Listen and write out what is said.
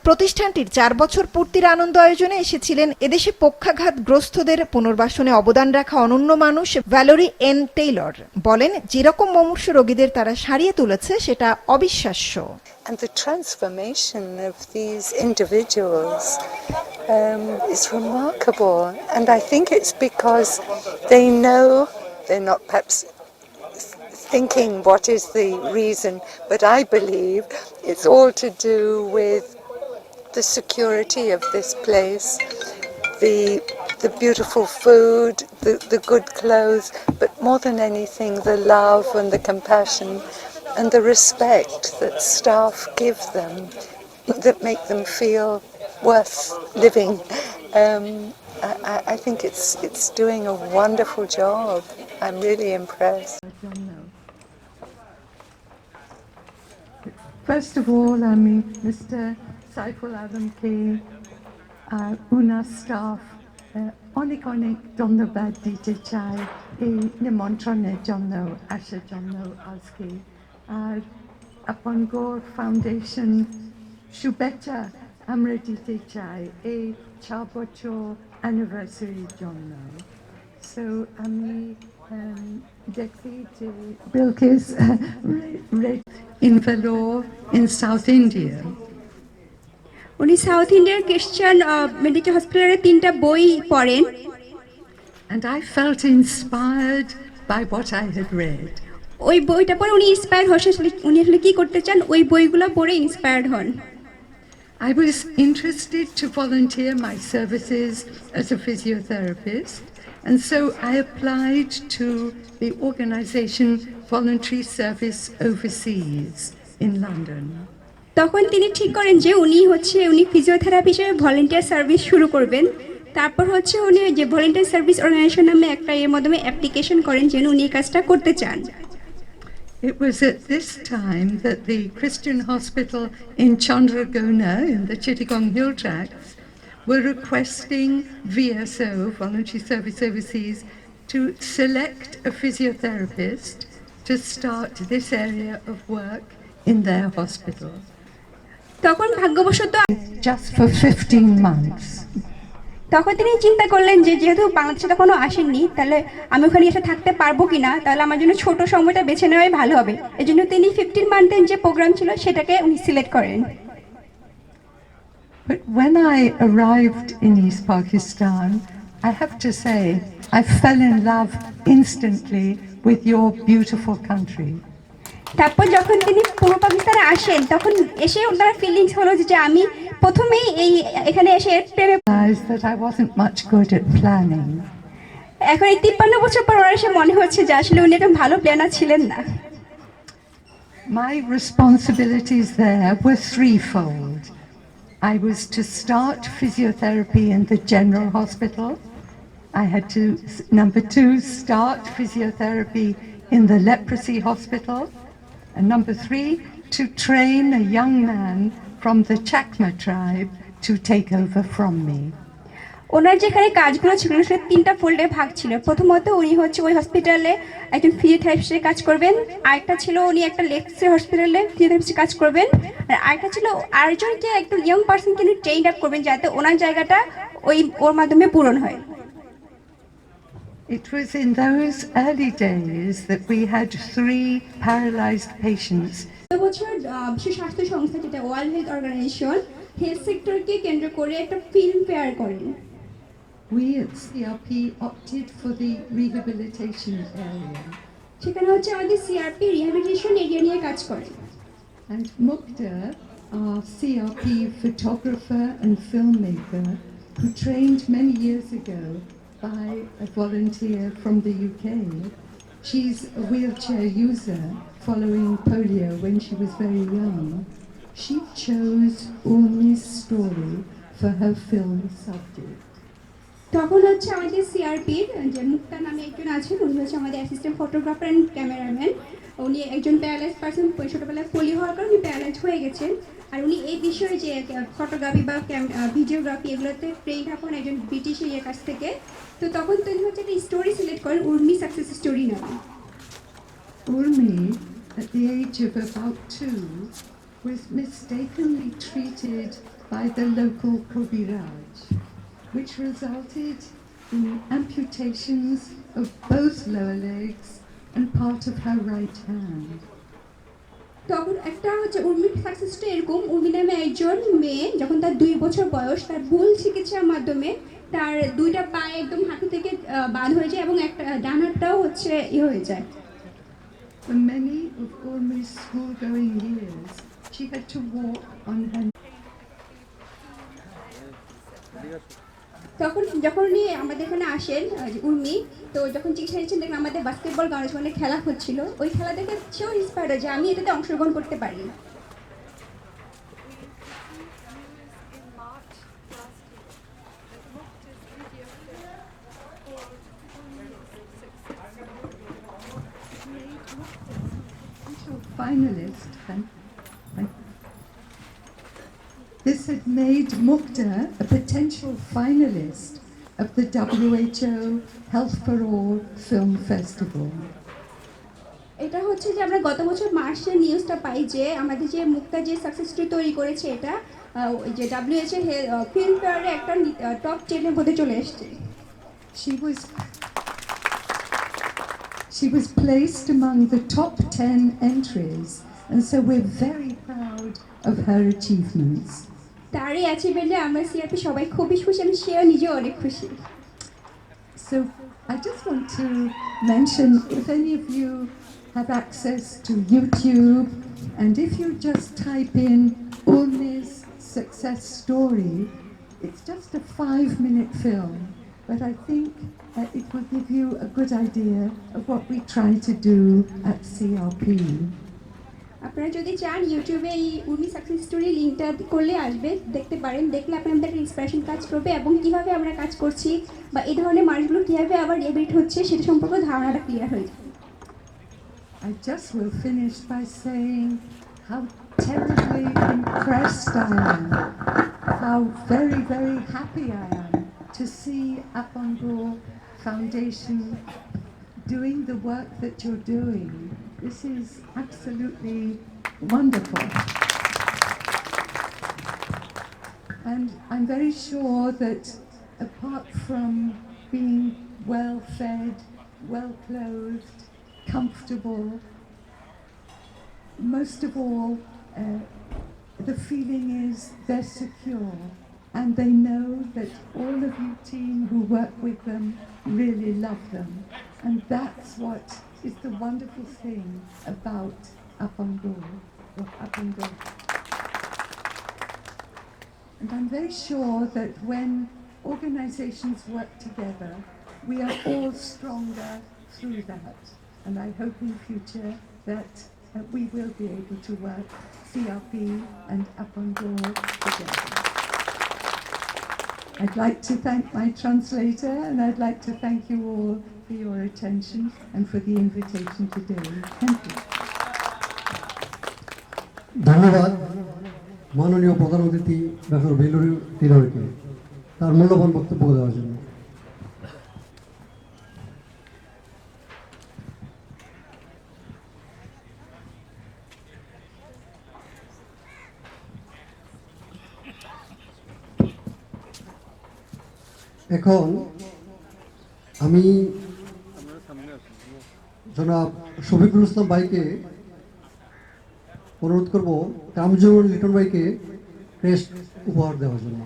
প্রতিষ্ঠানটির 4 বছর পূর্তির আনন্দ আয়োজনে এসেছিলেন এদেশে পক্ষাঘাতগ্রস্তদের পুনর্বাসনে অবদান রাখা অনন্য মানুষ ভ্যালেরি এন টেইলর। বলেন, যেরকম মুমূর্ষু রোগীদের তারা সারিয়ে তুলেছে সেটা অবিশ্বাস্য। And the transformation of these individuals is remarkable, and I think it's because they know they're not perhaps thinking what is the reason, but I believe it's all to do with the security of this place, the beautiful food, the good clothes, but more than anything the love and the compassion and the respect that staff give them that make them feel worth living. I think it's doing a wonderful job. I'm really impressed. First of all, আমি Mr. Saiful আলমকে উনার staff অনেক অনেক ধন্যবাদ দিতে চাই এই নিমন্ত্রণের জন্য আসার জন্য আজকে। আর আপন গড় ফাউন্ডেশন শুভেচ্ছা আমরা দিতে চাই এই 6 বছর অ্যানিভার্সারির জন্য। সো আমি দেখছি যে Bilkis in Vellore in South India. উনি সাউথ ইন্ডিয়ার ক্রিশ্চিয়ান মেডিকেল হসপিটালে 3টা বই পড়েন। And I felt inspired by what I had read. ওই বইটা পড়ে উনি ইন্সপায়ার্ড হয়েছেন। উনি আসলে কি করতে চান ওই বইগুলো পড়ে ইন্সপায়ার্ড হন। I was interested to volunteer my services as a physiotherapist, and so I applied to the organisation Voluntary Service Overseas in London. তখন তিনি ঠিক করেন যে উনি ফিজিওথেরাপি হিসেবে ভলেন্টিয়ার সার্ভিস শুরু করবেন। তারপর উনি যে ভলেন্টিয়ার সার্ভিস অর্গানাইজেশন নামে একটা এর মাধ্যমে অ্যাপ্লিকেশন করেন যে উনি এই কাজটা করতে চান। It was at this time that the Christian hospital in Chandragona in the Chittagong Hill Tracts were requesting VSO, Voluntary Service Overseas, to select a physiotherapist to start this area of work in their hospital. তখন ভাগ্যবশত Just for 15 months. তখন তিনি চিন্তা করলেন যে যেহেতু বাংলাদেশে তখনও আসেননি, তাহলে আমি ওখানে এসে থাকতে পারবো কিনা, তাহলে আমার জন্য ছোট সময়টা বেছে নেওয়াই ভালো হবে। এই জন্য তিনি 15 মান্থের যে প্রোগ্রাম ছিল সেটাকে উনি সিলেক্ট করেন। But when I arrived in East Pakistan, I have to say I fell in love instantly with your beautiful country. তারপর যখন তিনি পূর্ব পাকিস্তানে আসেন তখন এসে ওনার ফিলিংস হলো যে আমি প্রথমেই এখানে এসে প্রেমে that I wasn't much good at planning. এখন এই 53 বছর পর ওনার এসে মনে হচ্ছে যে আসলে উনি একটা ভালো প্ল্যানার ছিলেন না। My responsibilities there were threefold. I was to start physiotherapy in the general hospital. I had to, number 2, start physiotherapy in the leprosy hospital. And number 3, to train a young man from the Chakma tribe to take over from me. ওনার যেখানে কাজগুলো ছিল সেটা 3টা ফোল্ডে ভাগ ছিল। প্রথমত উনি ওই হসপিটালে একজন ফিজিওথেরাপিস্টের কাজ করবেন, আরেকটা ছিল উনি একটা লেক্সি হসপিটালে ফিজিওথেরাপিস্টের কাজ করবেন, আর আরেকটা ছিল আরেকজনকে একটু ইয়ং পার্সনকে উনি ট্রেন আপ করবেন যাতে ওনার জায়গাটা ওর মাধ্যমে পূরণ হয়। It was in those early days that we had 3 paralysed patients. বছর বিশ্ব স্বাস্থ্য সংস্থা যেটা ওয়ার্ল্ড হেলথ অর্গানাইজেশন হেলথ সেক্টরকে কেন্দ্র করে একটা ফিল্ম ফেয়ার করেন। We at CRP opted for the rehabilitation area. সেখানে আমাদের সিআরপি রিহ্যাবিলিটেশন এরিয়া নিয়ে কাজ করে। And Mukta, our CRP photographer and filmmaker, who trained many years ago by a volunteer from the UK. She's a wheelchair user following polio when she was very young. She chose Urmi's story for her film subject. তখন আমাদের সিআরপির যে মুক্তা নামে একজন আছেন, উনি আমাদের assistant photographer and cameraman. উনি একজন প্যারালাইজ পার্সন, ছোটোবেলায় পোলিও হওয়ার কারণে উনি প্যারালাইজ হয়ে গেছেন। আর উনি এই বিষয়ে যে ফটোগ্রাফি বা ভিডিওগ্রাফি এগুলোতে ট্রেন্ড হন একজন ব্রিটিশ ইয়ের কাছ থেকে। তো তখন তিনি একটা স্টোরি সিলেক্ট করেন উর্মি সাকসেস স্টোরি নামে। Urmi, at the age of about 2, was mistakenly treated by the local covert, which resulted in amputations of both lower legs and part of her right hand. তখন একটা হচ্ছে উর্মির সাকসেসটা এরকম, উর্মি নামে একজন মেয়ে যখন তার 2 বছর বয়স, তার ভুল চিকিৎসার মাধ্যমে তার 2টা পা একদম হাঁটু থেকে বাদ হয়ে যায় এবং একটা ডান হাতটাও হচ্ছে হয়ে যায়। For many of Urmi's school-going years, she had to walk on her. তখন যখন উনি আমাদের এখানে আসেন উর্মি, তো যখন চিকিৎসা নিচ্ছেন দেখলাম আমাদের বাস্কেটবল গার্লস খেলা হচ্ছিল, ওই খেলা দেখে সেও ইন্সপায়ার্ড হয় যে আমি এটাতে অংশগ্রহণ করতে পারি। Finalist. This had made Mukta a potential finalist of the WHO Health for All Film Festival. এটা হচ্ছে যে আমরা গত বছর মার্চে নিউজটা পাই যে আমাদের যে মুক্তা যে সাকসেস স্টোরি তৈরি করেছে, এটা যে WHO ফিল্ম ফেয়ারে একটা টপ 10 এর মধ্যে চলে এসেছে। She was placed among the top 10 entries, and so we're very proud of her achievements. তারই অ্যাচিভমেন্টে আমরা সিআরপি সবাই খুবই খুশি, আমি সেও নিজেও অনেক খুশি। So I just want to mention, if any of you have access to YouTube, and if you just type in Urmi's success story, it's just a 5-minute film, but I think it will give you a good idea of what we try to do at CRP. আপনারা যদি চান ইউটিউবে এই Urmi success story লিঙ্কটা করলে আসবে, দেখতে পারেন। দেখলে আপনাদের একটা ইন্সপিরেশন কাজ করবে এবং কীভাবে আমরা কাজ করছি বা এই ধরনের মানুষগুলো কীভাবে আবার রিহ্যাবিলিট হচ্ছে সেটা সম্পর্কে ধারণাটা ক্লিয়ার হয়ে যায়। I just will finish by saying how terribly impressed I am, how very, very happy I am to see Apon Ghar Foundation doing the work that you're doing. This is absolutely wonderful. And I'm very sure that apart from being well fed, well clothed, comfortable, most of all, the feeling is they're secure and they know that all of you team who work with them really love them. And that's what is the wonderful thing about Apon Ghar. And I'm very sure that when organizations work together, we are all stronger through that. And I hope in future that we will be able to work CRP and Apon Ghar together. I'd like to thank my translator, and I'd like to thank you all for your attention and for the invitation today. Thank you. ধন্যবাদ মাননীয় প্রধান অতিথি doctor বেলুরি তিলরকে তার মূল্যবান বক্তব্য দেওয়ার জন্য। এখন আমি জনাব শফিকুল ইসলাম ভাইকে অনুরোধ করব কামরুজ্জামান লিটন ভাইকে ক্রেস্ট উপহার দেওয়ার জন্য।